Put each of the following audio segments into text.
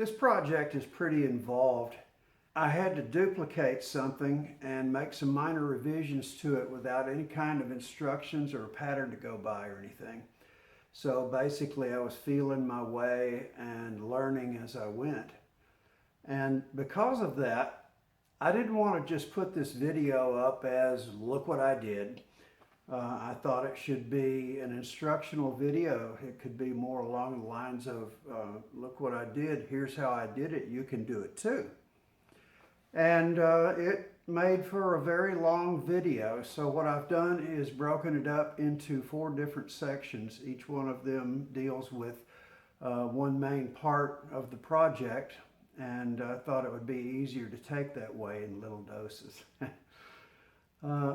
This project is pretty involved. I had to duplicate something and make some minor revisions to it without any kind of instructions or a pattern to go by or anything. So basically I was feeling my way and learning as I went. And because of that, I didn't want to just put this video up as look what I did. I thought it should be an instructional video. It could be more along the lines of look what I did, here's how I did it, you can do it too. And it made for a very long video. So what I've done is broken it up into 4 different sections. Each one of them deals with one main part of the project, and I thought it would be easier to take that way in little doses.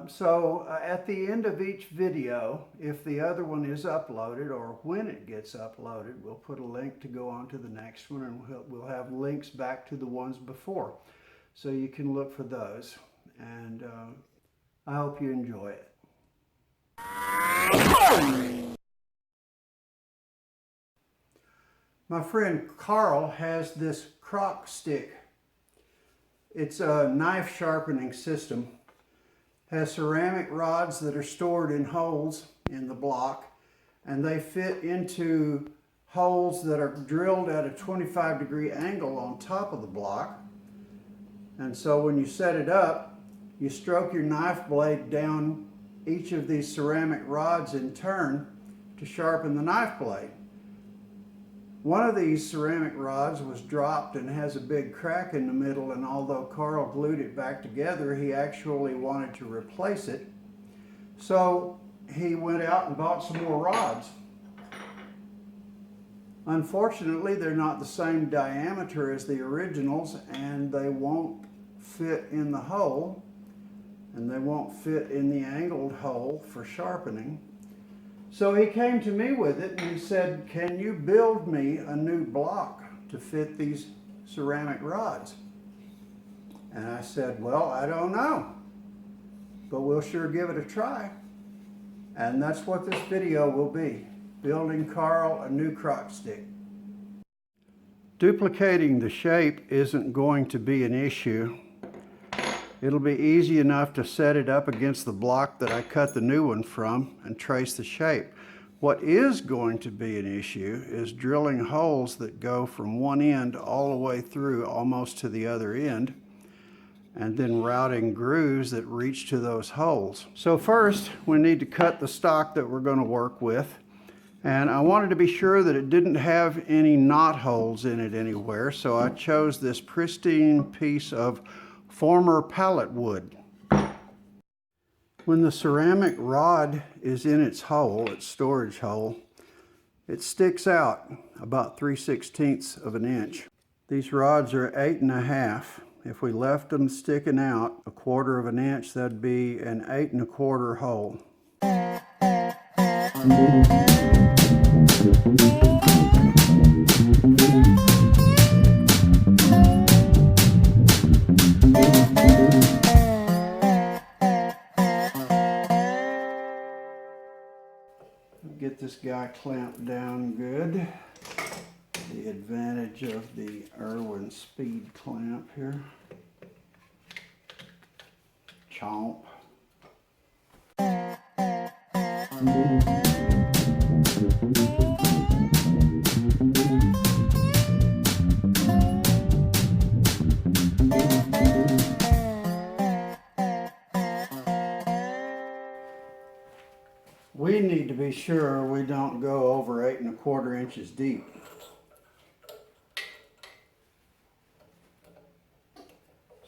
So at the end of each video, if the other one is uploaded or when it gets uploaded, we'll put a link to go on to the next one, and we'll have links back to the ones before. So you can look for those, and I hope you enjoy it. My friend Carl has this Crock Stick. It's a knife sharpening system. Has ceramic rods that are stored in holes in the block, and they fit into holes that are drilled at a 25-degree angle on top of the block. And so when you set it up, you stroke your knife blade down each of these ceramic rods in turn to sharpen the knife blade. One of these ceramic rods was dropped and has a big crack in the middle, and although Carl glued it back together, he actually wanted to replace it. So he went out and bought some more rods. Unfortunately, they're not the same diameter as the originals, and they won't fit in the hole, and they won't fit in the angled hole for sharpening. So he came to me with it and he said, "Can you build me a new block to fit these ceramic rods?" And I said, "Well, I don't know, but we'll sure give it a try." And that's what this video will be, building Carl a new crock stick. Duplicating the shape isn't going to be an issue. It'll be easy enough to set it up against the block that I cut the new one from and trace the shape. What is going to be an issue is drilling holes that go from one end all the way through almost to the other end, and then routing grooves that reach to those holes. So first, we need to cut the stock that we're going to work with. And I wanted to be sure that it didn't have any knot holes in it anywhere, so I chose this pristine piece of former pallet wood. When the ceramic rod is in its hole, its storage hole, it sticks out about 3/16 of an inch. These rods are 8.5. If we left them sticking out 1/4 of an inch, that'd be an 8 1/4 hole. Get this guy clamped down good. The advantage of the Irwin speed clamp here. Chomp. We need to be sure we don't go over 8 1/4 inches deep.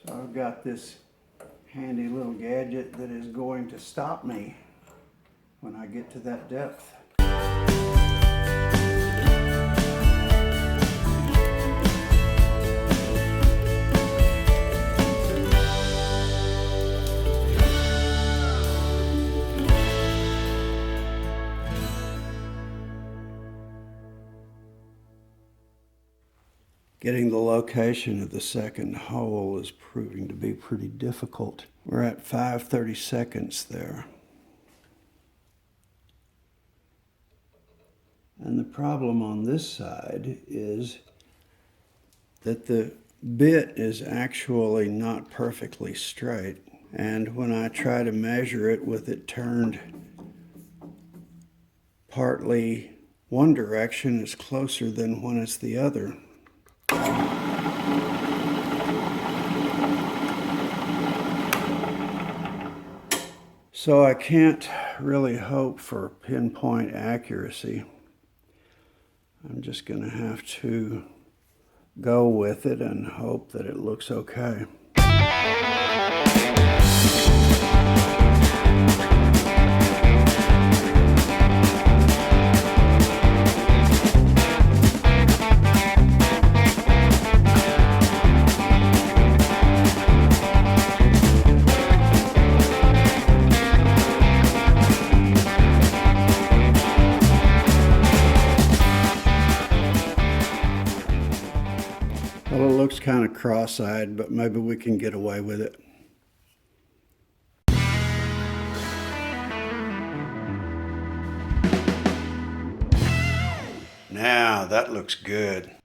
So I've got this handy little gadget that is going to stop me when I get to that depth. Getting the location of the second hole is proving to be pretty difficult. We're at 5/32 there. And the problem on this side is that the bit is actually not perfectly straight. And when I try to measure it with it turned partly one direction, it's closer than when it's the other. So I can't really hope for pinpoint accuracy. I'm just going to have to go with it and hope that it looks okay. Well, it looks kind of cross-eyed, but maybe we can get away with it. Now that looks good.